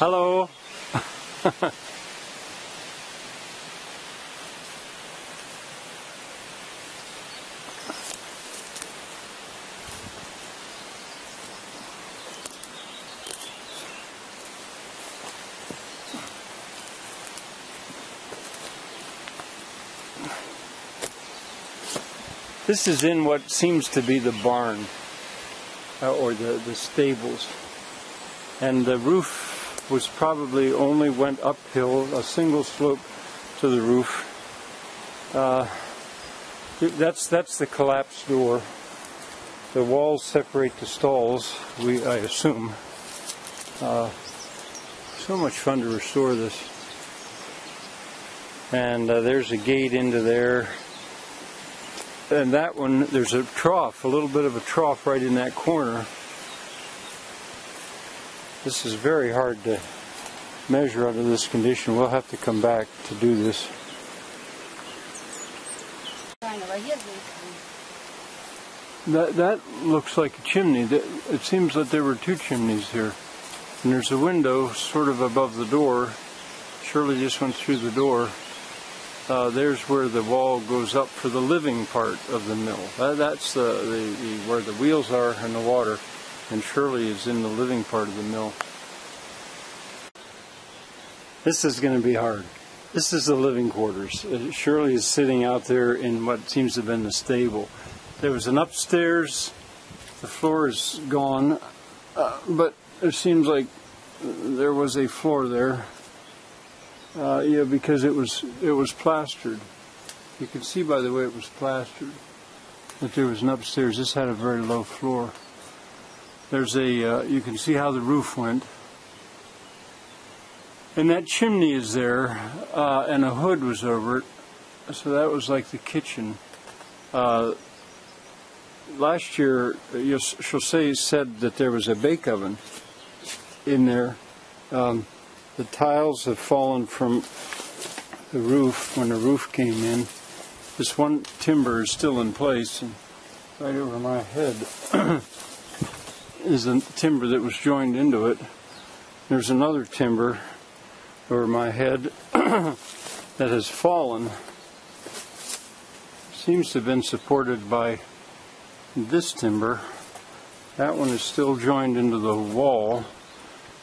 Hello. This is in what seems to be the barn, or the stables. And the roof was probably only went uphill, a single slope to the roof. That's the collapsed door. The walls separate the stalls, I assume. So much fun to restore this. And there's a gate into there. And that one, there's a trough, a little bit of a trough right in that corner. This is very hard to measure under this condition. We'll have to come back to do this. That looks like a chimney. It seems that there were two chimneys here. And there's a window sort of above the door. Shirley just went through the door. There's where the wall goes up for the living part of the mill. That's where the wheels are and the water. And Shirley is in the living part of the mill. This is going to be hard. This is the living quarters. Shirley is sitting out there in what seems to have been the stable. There was an upstairs. The floor is gone, but it seems like there was a floor there. Yeah, because it was plastered. You can see by the way it was plastered that there was an upstairs. This had a very low floor. There's you can see how the roof went. And that chimney is there, and a hood was over it. So that was like the kitchen. Last year, Xose said that there was a bake oven in there. The tiles have fallen from the roof when the roof came in. This one timber is still in place, and right over my head is a timber that was joined into it. There's another timber over my head that has fallen. Seems to have been supported by this timber. That one is still joined into the wall.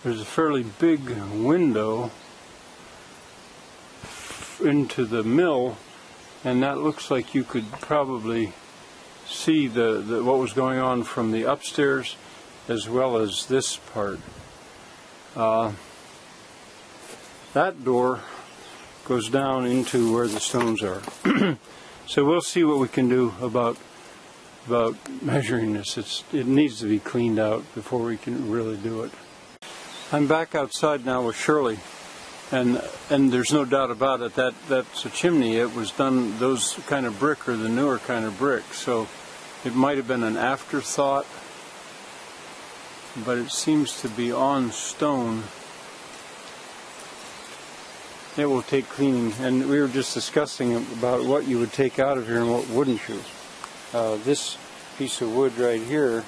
There's a fairly big window into the mill, and that looks like you could probably see what was going on from the upstairs as well as this part. That door goes down into where the stones are. So we'll see what we can do about measuring this. It needs to be cleaned out before we can really do it. I'm back outside now with Shirley, and there's no doubt about it that's a chimney. It was done, those kind of brick are the newer kind of brick, so it might have been an afterthought, but it seems to be on stone. It will take cleaning, and we were just discussing about what you would take out of here and what wouldn't you. This piece of wood right here,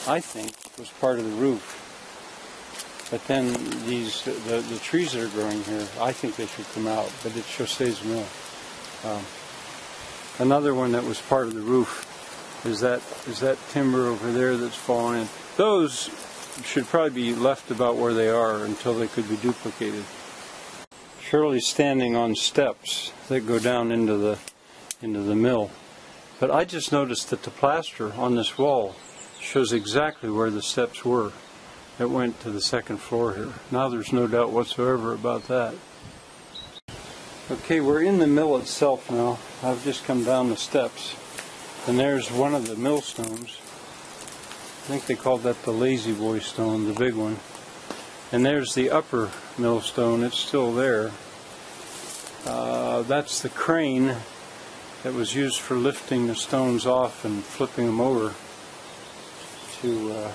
I think, was part of the roof. But then the trees that are growing here, I think they should come out, but it's Xose's mill. Another one that was part of the roof is that timber over there that's fallen in. Those should probably be left about where they are until they could be duplicated. Shirley's standing on steps that go down into the mill. But I just noticed that the plaster on this wall shows exactly where the steps were. It went to the second floor here. Now there's no doubt whatsoever about that. Okay, we're in the mill itself now. I've just come down the steps, and there's one of the millstones. I think they called that the Lazy Boy stone, the big one. And there's the upper millstone. It's still there. That's the crane that was used for lifting the stones off and flipping them over to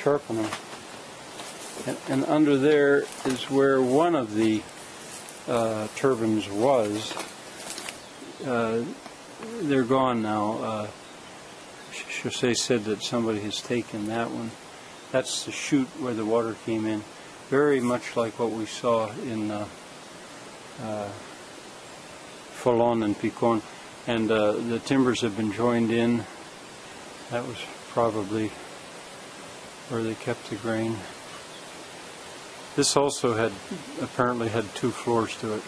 sharpen them. And under there is where one of the turbines was. They're gone now. Xose said that somebody has taken that one. That's the chute where the water came in. very much like what we saw in Folon and Picon, and the timbers have been joined in. That was probably where they kept the grain. This also apparently had 2 floors to it.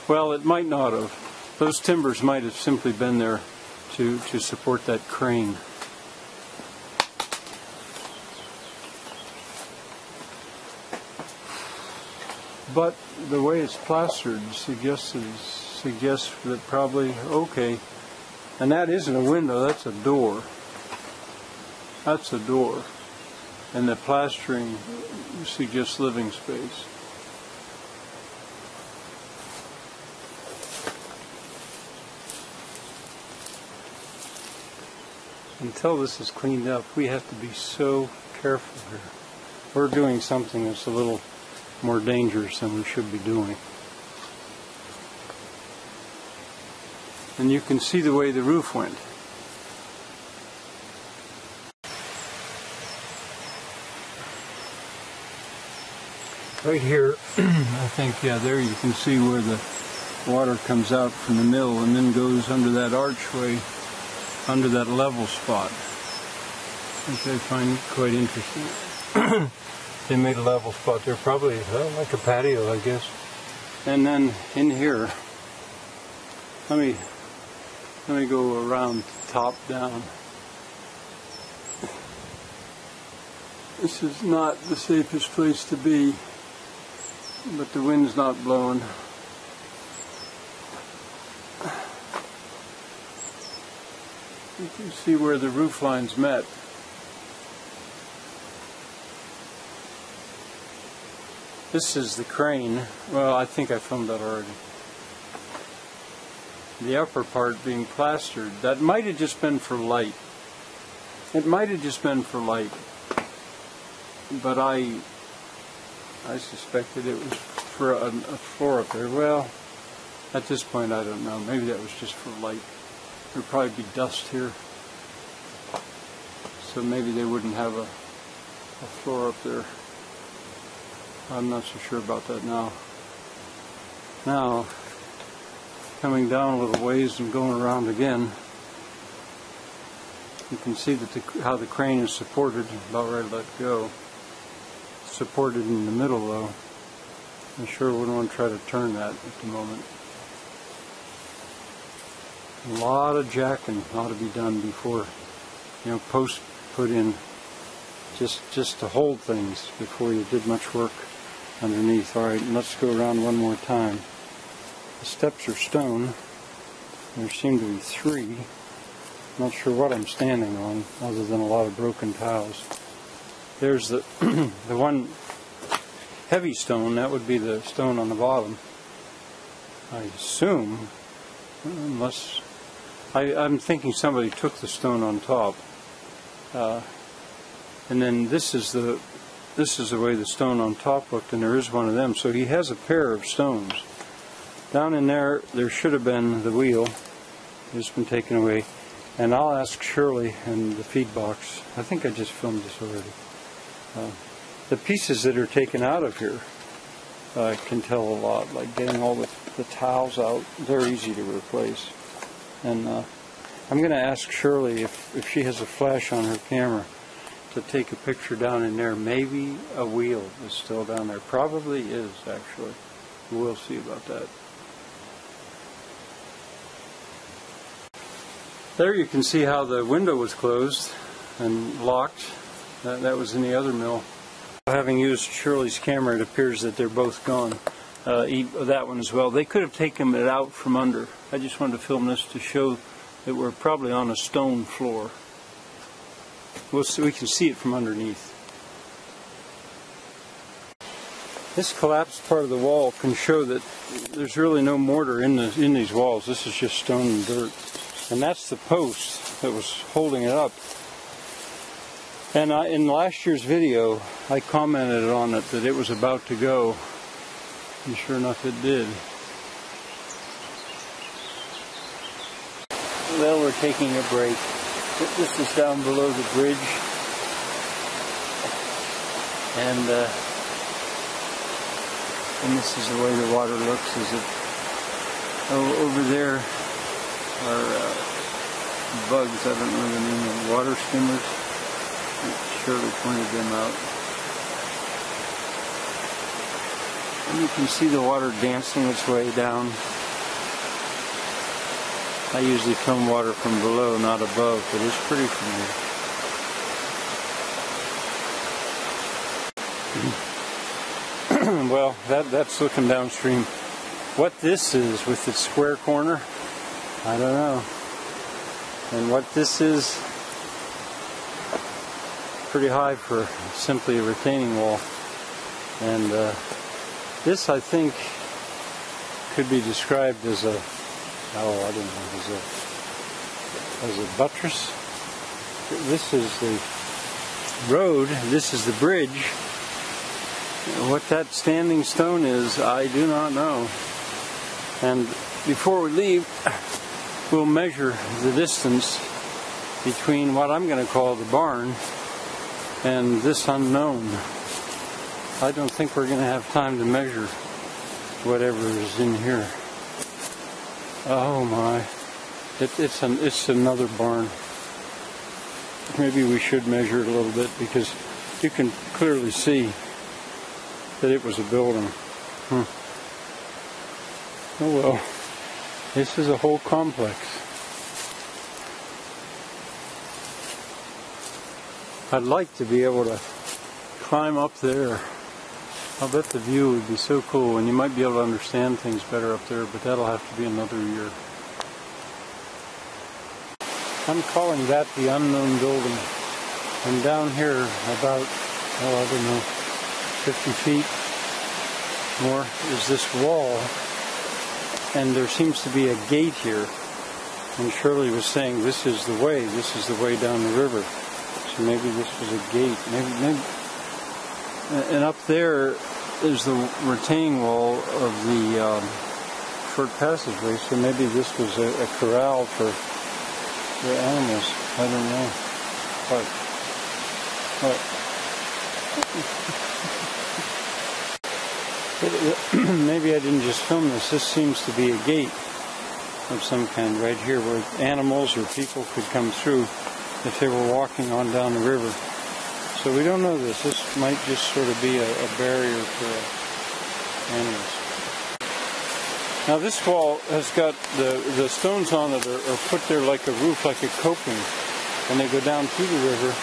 Well, it might not have. Those timbers might have simply been there to support that crane. But the way it's plastered suggests that probably okay. And that isn't a window, that's a door. That's a door. And the plastering suggests living space. Until this is cleaned up, we have to be so careful here. We're doing something that's a little more dangerous than we should be doing. And you can see the way the roof went. Right here, I think, yeah, there you can see where the water comes out from the mill and then goes under that archway, under that level spot, which I find quite interesting. They made a level spot there, probably like a patio, I guess. And then in here, let me go around top down. This is not the safest place to be, but the wind's not blowing. You can see where the roof lines met. This is the crane. Well, I think I filmed that already. The upper part being plastered. That might have just been for light. It might have just been for light. But I suspected it was for a floor up there. Well, at this point I don't know. Maybe that was just for light. There'd probably be dust here. So maybe they wouldn't have a floor up there. I'm not so sure about that now. Now, coming down a little ways and going around again, you can see that how the crane is supported, about ready to let go. Supported in the middle though. I sure wouldn't want to try to turn that at the moment. A lot of jacking ought to be done before, posts put in, just to hold things before you did much work underneath. All right, let's go around one more time. The steps are stone. There seem to be 3. Not sure what I'm standing on, other than a lot of broken tiles. There's the the one heavy stone. That would be the stone on the bottom, I assume, unless I'm thinking somebody took the stone on top. And then this is the way the stone on top looked, and there is one of them. So he has a pair of stones. Down in there should have been the wheel. It's been taken away. And I'll ask Shirley in the feed box. I think I just filmed this already. The pieces that are taken out of here can tell a lot. Like getting all the tiles out, they're easy to replace. And I'm going to ask Shirley if she has a flash on her camera to take a picture down in there. Maybe a wheel is still down there. Probably is, actually. We'll see about that. There you can see how the window was closed and locked. That was in the other mill. Having used Shirley's camera, it appears that they're both gone. That one as well. They could have taken it out from under. I just wanted to film this to show that we're probably on a stone floor. We can see it from underneath. This collapsed part of the wall can show that there's really no mortar in these walls. This is just stone and dirt. And that's the post that was holding it up. And in last year's video, I commented on it that it was about to go. And sure enough, it did. Well, we're taking a break. This is down below the bridge. And And this is the way the water looks. Is it? Oh, over there are bugs. I don't know the name of them. Water skimmers. Shirley pointed them out. And you can see the water dancing its way down. I usually film water from below, not above, but it's pretty from here. Well, that's looking downstream. What this is with its square corner, I don't know. And what this is, pretty high for simply a retaining wall. And this, I think, could be described as a, as a buttress. This is the road, this is the bridge. What that standing stone is, I do not know. And before we leave, we'll measure the distance between what I'm going to call the barn and this unknown. I don't think we're going to have time to measure whatever is in here. Oh my, it's another barn. Maybe we should measure it a little bit because you can clearly see that it was a building. Oh well, this is a whole complex. I'd like to be able to climb up there. I'll bet the view would be so cool, and you might be able to understand things better up there, but that'll have to be another year. I'm calling that the unknown building. And down here, about, I don't know, 50 feet more, is this wall. And there seems to be a gate here. And Shirley was saying, this is the way down the river. So maybe this was a gate. Maybe. And up there is the retaining wall of the short passageway. So maybe this was a corral for the animals. I don't know. Maybe I didn't just film this. This seems to be a gate of some kind right here where animals or people could come through if they were walking on down the river. So we don't know this. This might just sort of be a barrier for animals. Now this wall has got the stones on it are put there like a roof, like a coping, and they go down through the river.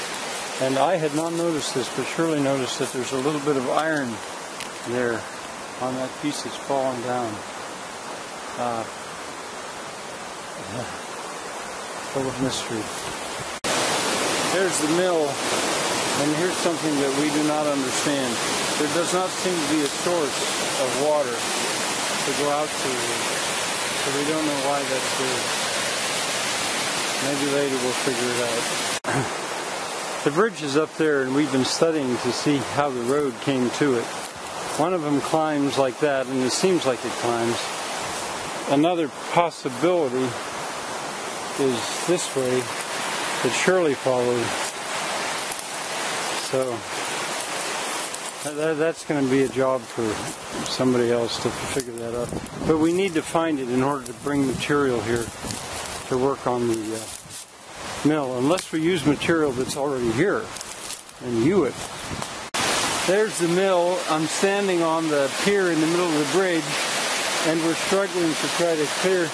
And I had not noticed this, but Shirley noticed that there's a little bit of iron there on that piece that's fallen down. Full of mystery. There's the mill, and here's something that we do not understand. There does not seem to be a source of water to go out to, so we don't know why that's there. Maybe later we'll figure it out. The bridge is up there, and we've been studying to see how the road came to it. One of them climbs like that, and it seems like it climbs. Another possibility is this way that Shirley followed. So that's going to be a job for somebody else to figure that out. But we need to find it in order to bring material here to work on the mill, unless we use material that's already here and hew it. There's the mill. I'm standing on the pier in the middle of the bridge, and we're struggling to try to clear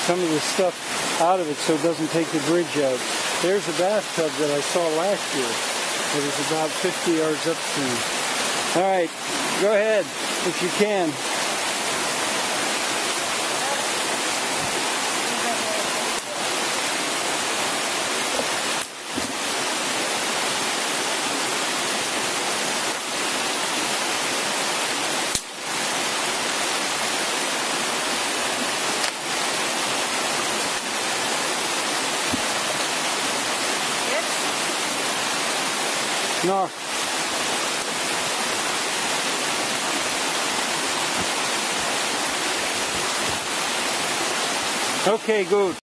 some of the stuff out of it so it doesn't take the bridge out. There's a bathtub that I saw last year. It was about 50 yards upstream. All right, go ahead if you can. No. Okay, good.